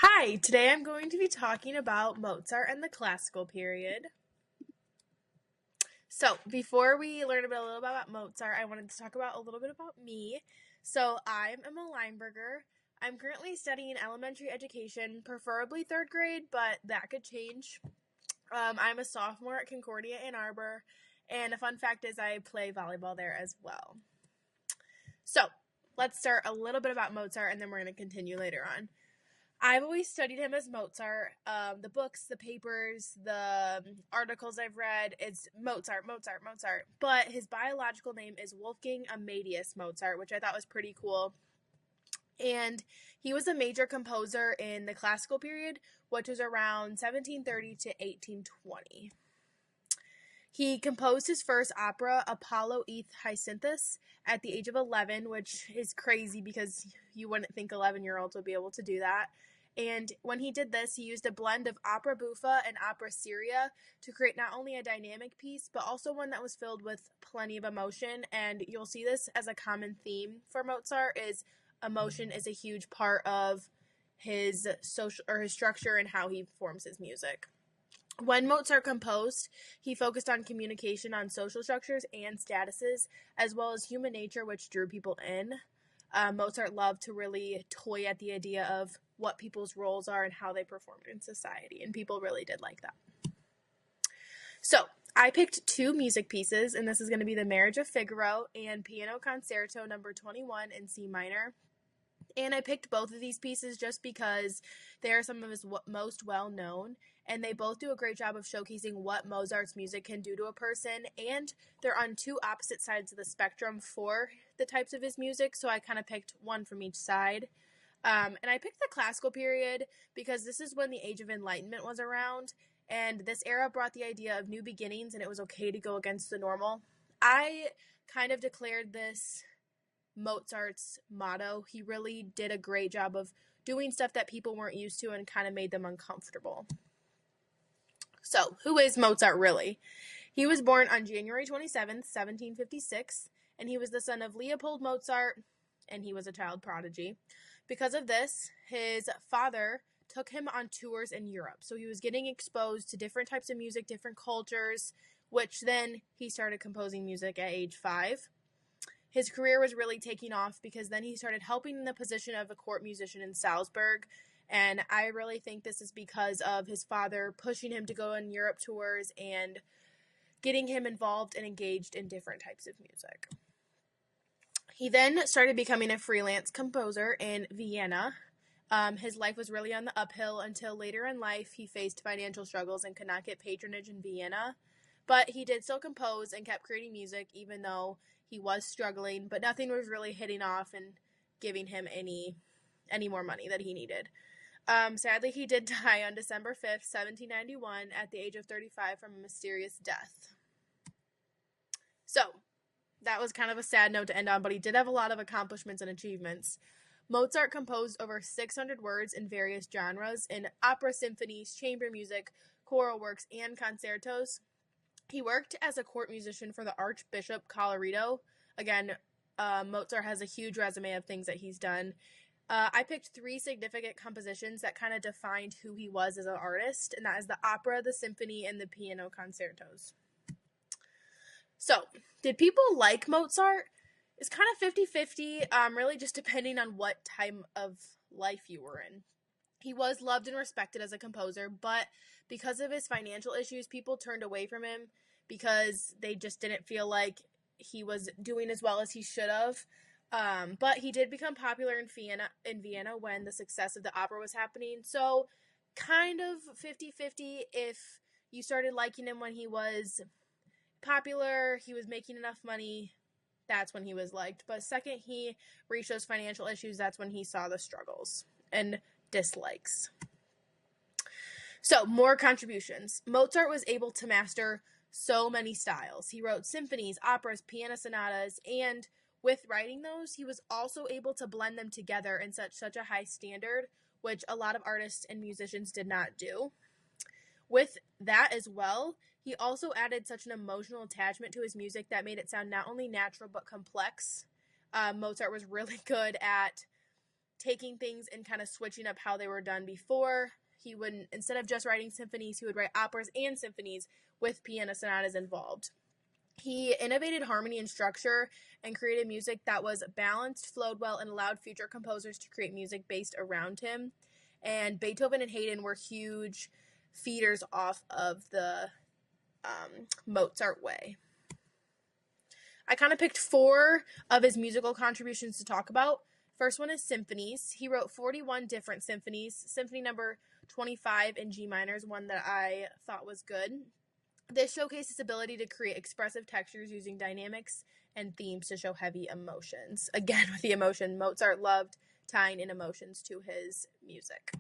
Hi, today I'm going to be talking about Mozart and the classical period. So, before we learn a little bit about Mozart, I wanted to talk about a little bit about me. So, I'm Emma Lineberger. I'm currently studying elementary education, preferably third grade, but that could change. I'm a sophomore at Concordia Ann Arbor, and a fun fact is I play volleyball there as well. So, let's start a little bit about Mozart, and then we're going to continue later on. I've always studied him as Mozart. The books, the papers, the articles I've read, it's Mozart, Mozart, Mozart. But his biological name is Wolfgang Amadeus Mozart, which I thought was pretty cool. And he was a major composer in the classical period, which was around 1730 to 1820. He composed his first opera, Apollo eth Hyacinthus, at the age of 11, which is crazy because you wouldn't think 11-year-olds would be able to do that. And when he did this, he used a blend of opera buffa and opera seria to create not only a dynamic piece, but also one that was filled with plenty of emotion. And you'll see this as a common theme for Mozart is emotion is a huge part of his social or his structure and how he forms his music. When Mozart composed, he focused on communication on social structures and statuses, as well as human nature, which drew people in. Mozart loved to really toy at the idea of what people's roles are and how they perform in society, and people really did like that. So, I picked two music pieces, and this is going to be The Marriage of Figaro and Piano Concerto number 21 in C minor. And I picked both of these pieces just because they are some of his most well-known, and they both do a great job of showcasing what Mozart's music can do to a person, and they're on two opposite sides of the spectrum for the types of his music, so I kind of picked one from each side. And I picked the classical period because this is when the Age of Enlightenment was around, and this era brought the idea of new beginnings, and it was okay to go against the normal. I kind of declared this Mozart's motto. He really did a great job of doing stuff that people weren't used to and kind of made them uncomfortable. So, who is Mozart really? He was born on January 27th, 1756, and he was the son of Leopold Mozart, and he was a child prodigy. Because of this, his father took him on tours in Europe. So he was getting exposed to different types of music, different cultures, which then he started composing music at age 5. His career was really taking off because then he started helping in the position of a court musician in Salzburg. And I really think this is because of his father pushing him to go on Europe tours and getting him involved and engaged in different types of music. He then started becoming a freelance composer in Vienna. His life was really on the uphill until later in life he faced financial struggles and could not get patronage in Vienna. But he did still compose and kept creating music even though he was struggling, but nothing was really hitting off and giving him any more money that he needed. Sadly, he did die on December 5th, 1791 at the age of 35 from a mysterious death. So, that was kind of a sad note to end on, but he did have a lot of accomplishments and achievements. Mozart composed over 600 works in various genres in opera, symphonies, chamber music, choral works, and concertos. He worked as a court musician for the Archbishop Colloredo. Again, Mozart has a huge resume of things that he's done. I picked 3 significant compositions that kind of defined who he was as an artist, and that is the opera, the symphony, and the piano concertos. So, did people like Mozart? It's kind of 50-50, really just depending on what time of life you were in. He was loved and respected as a composer, but because of his financial issues, people turned away from him because they just didn't feel like he was doing as well as he should have. But he did become popular in Vienna when the success of the opera was happening. So kind of 50-50 if you started liking him when he was popular, he was making enough money, that's when he was liked. But second he reached those financial issues, that's when he saw the struggles and dislikes. So, more contributions. Mozart was able to master so many styles. He wrote symphonies, operas, piano sonatas, and with writing those, he was also able to blend them together in such a high standard, which a lot of artists and musicians did not do. With that as well, he also added such an emotional attachment to his music that made it sound not only natural but complex. Mozart was really good at taking things and kind of switching up how they were done before. He would, instead of just writing symphonies, he would write operas and symphonies with piano sonatas involved. He innovated harmony and structure and created music that was balanced, flowed well, and allowed future composers to create music based around him. And Beethoven and Haydn were huge feeders off of the Mozart way. I kind of picked 4 of his musical contributions to talk about. First one is symphonies. He wrote 41 different symphonies. Symphony number 25 in G minor is one that I thought was good. This showcased his ability to create expressive textures using dynamics and themes to show heavy emotions. Again, with the emotion, Mozart loved tying in emotions to his music.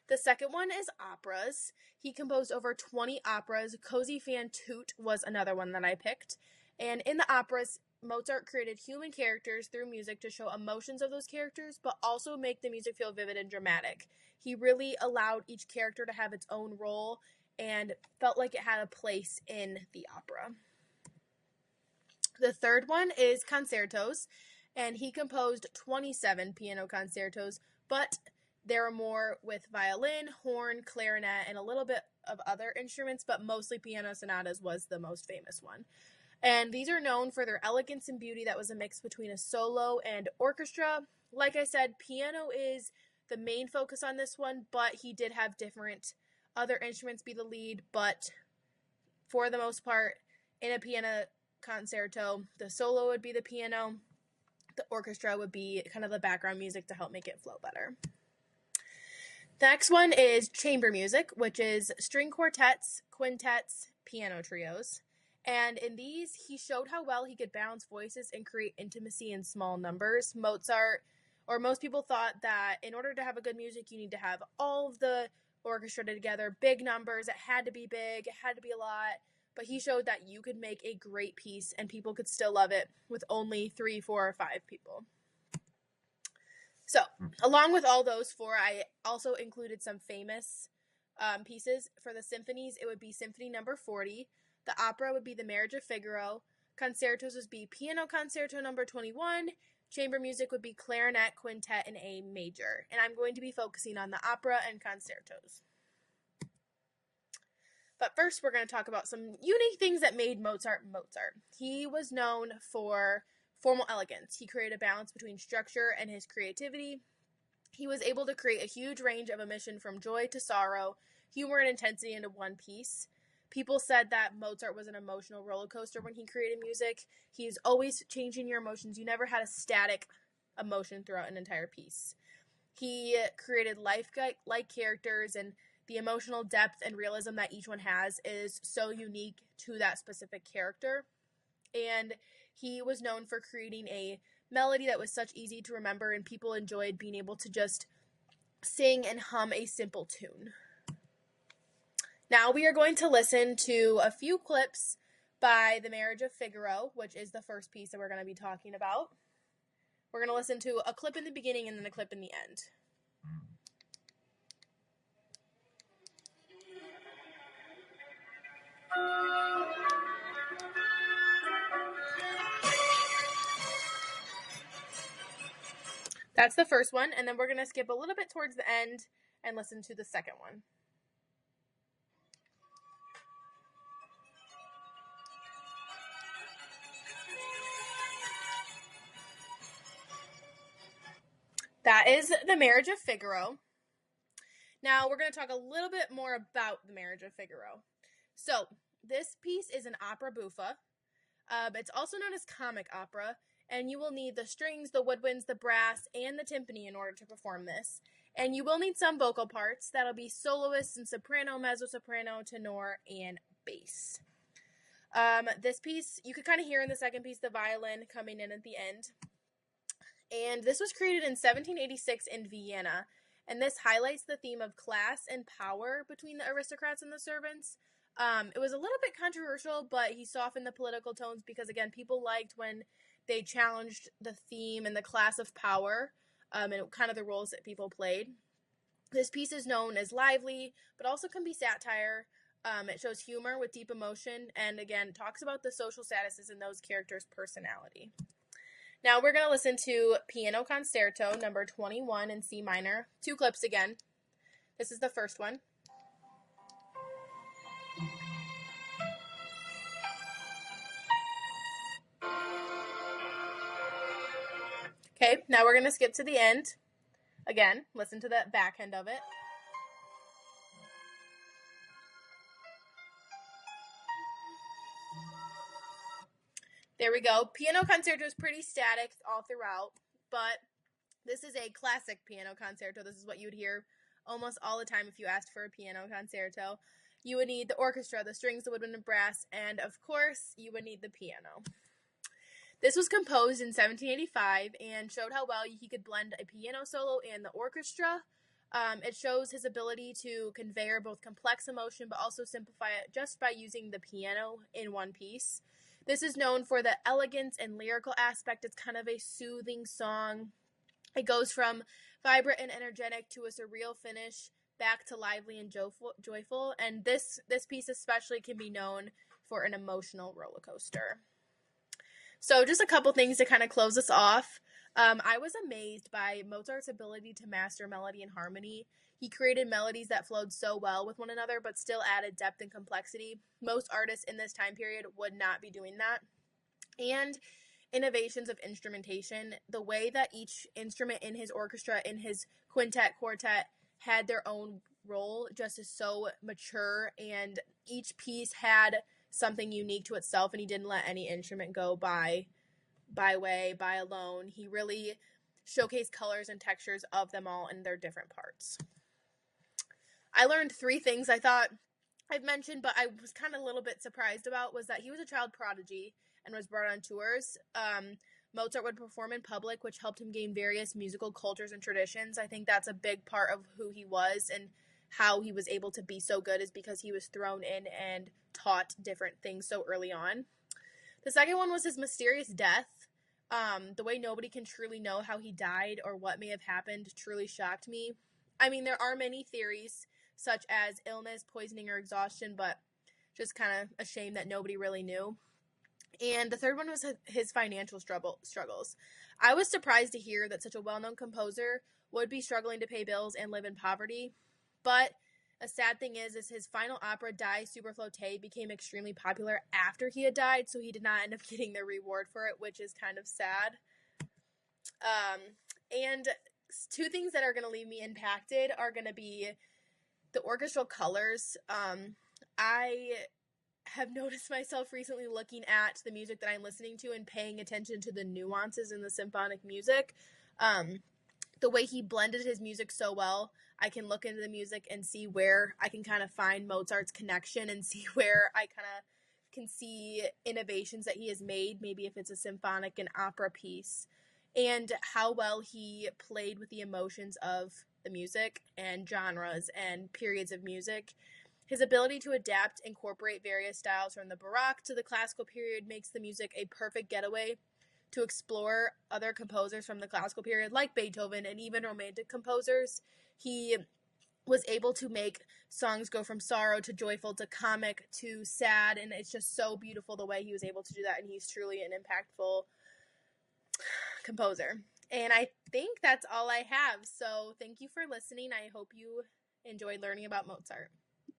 The second one is operas. He composed over 20 operas. Cozy Fan Toot was another one that I picked. And in the operas, Mozart created human characters through music to show emotions of those characters, but also make the music feel vivid and dramatic. He really allowed each character to have its own role and felt like it had a place in the opera. The third one is concertos, and he composed 27 piano concertos, but there are more with violin, horn, clarinet, and a little bit of other instruments, but mostly piano sonatas was the most famous one. And these are known for their elegance and beauty that was a mix between a solo and orchestra. Like I said, piano is the main focus on this one, but he did have different other instruments be the lead, but for the most part, in a piano concerto, the solo would be the piano, the orchestra would be kind of the background music to help make it flow better. The next one is chamber music, which is string quartets, quintets, piano trios. And in these, he showed how well he could balance voices and create intimacy in small numbers. Mozart, or most people thought that in order to have a good music, you need to have all of the orchestra together, big numbers, it had to be big, it had to be a lot. But he showed that you could make a great piece and people could still love it with only 3, 4, or 5 people. So, along with all those 4, I also included some famous pieces. For the symphonies, it would be Symphony number 40. The opera would be The Marriage of Figaro. Concertos would be Piano Concerto number 21. Chamber music would be Clarinet, Quintet, and A major. And I'm going to be focusing on the opera and concertos. But first, we're going to talk about some unique things that made Mozart Mozart. He was known for formal elegance. He created a balance between structure and his creativity. He was able to create a huge range of emotion from joy to sorrow, humor and intensity into one piece. People said that Mozart was an emotional roller coaster when he created music. He's always changing your emotions. You never had a static emotion throughout an entire piece. He created life-like characters, and the emotional depth and realism that each one has is so unique to that specific character. And he was known for creating a melody that was such easy to remember, and people enjoyed being able to just sing and hum a simple tune. Now we are going to listen to a few clips by The Marriage of Figaro, which is the first piece that we're going to be talking about. We're going to listen to a clip in the beginning and then a clip in the end. That's the first one, and then we're going to skip a little bit towards the end and listen to the second one. That is The Marriage of Figaro. Now, we're going to talk a little bit more about The Marriage of Figaro. So, this piece is an opera buffa. It's also known as comic opera, and you will need the strings, the woodwinds, the brass, and the timpani in order to perform this. And you will need some vocal parts. That'll be soloists and soprano, mezzo-soprano, tenor, and bass. This piece, you could kind of hear in the second piece the violin coming in at the end. And this was created in 1786 in Vienna, and this highlights the theme of class and power between the aristocrats and the servants. It was a little bit controversial, but he softened the political tones because, again, people liked when they challenged the theme and the class of power and kind of the roles that people played. This piece is known as lively, but also can be satire. It shows humor with deep emotion and, again, talks about the social statuses in those characters' personality. Now we're going to listen to Piano Concerto number 21 in C minor. 2 clips again. This is the first one. Okay, now we're going to skip to the end. Again, listen to the back end of it. There we go. Piano Concerto is pretty static all throughout, but this is a classic piano concerto. This is what you would hear almost all the time if you asked for a piano concerto. You would need the orchestra, the strings, the woodwind, and brass, and of course, you would need the piano. This was composed in 1785 and showed how well he could blend a piano solo and the orchestra. It shows his ability to convey both complex emotion but also simplify it just by using the piano in one piece. This is known for the elegance and lyrical aspect. It's kind of a soothing song. It goes from vibrant and energetic to a surreal finish, back to lively and joyful. And this piece especially can be known for an emotional roller coaster. So just a couple things to kind of close us off. I was amazed by Mozart's ability to master melody and harmony. He created melodies that flowed so well with one another, but still added depth and complexity. Most artists in this time period would not be doing that. And innovations of instrumentation, the way that each instrument in his orchestra, in his quintet, quartet, had their own role just is so mature, and each piece had something unique to itself, and he didn't let any instrument go by alone. He really showcased colors and textures of them all in their different parts. I learned 3 things I thought I've mentioned, but I was kind of a little bit surprised about, was that he was a child prodigy and was brought on tours. Mozart would perform in public, which helped him gain various musical cultures and traditions. I think that's a big part of who he was and how he was able to be so good, is because he was thrown in and taught different things so early on. The second one was his mysterious death. The way nobody can truly know how he died or what may have happened truly shocked me. I mean, there are many theories, such as illness, poisoning, or exhaustion, but just kind of a shame that nobody really knew. And the third one was his financial struggles. I was surprised to hear that such a well-known composer would be struggling to pay bills and live in poverty. But a sad thing is his final opera, Die Super Flotte, became extremely popular after he had died, so he did not end up getting the reward for it, which is kind of sad. And 2 things that are going to leave me impacted are going to be the orchestral colors. I have noticed myself recently looking at the music that I'm listening to and paying attention to the nuances in the symphonic music. The way he blended his music so well, I can look into the music and see where I can kind of find Mozart's connection and see where I kind of can see innovations that he has made, maybe if it's a symphonic and opera piece, and how well he played with the emotions of the music and genres and periods of music. His ability to adapt, incorporate various styles from the Baroque to the classical period makes the music a perfect getaway to explore other composers from the classical period, like Beethoven and even romantic composers. He was able to make songs go from sorrow to joyful to comic to sad, and it's just so beautiful the way he was able to do that, and he's truly an impactful composer. And I think that's all I have. So thank you for listening. I hope you enjoyed learning about Mozart.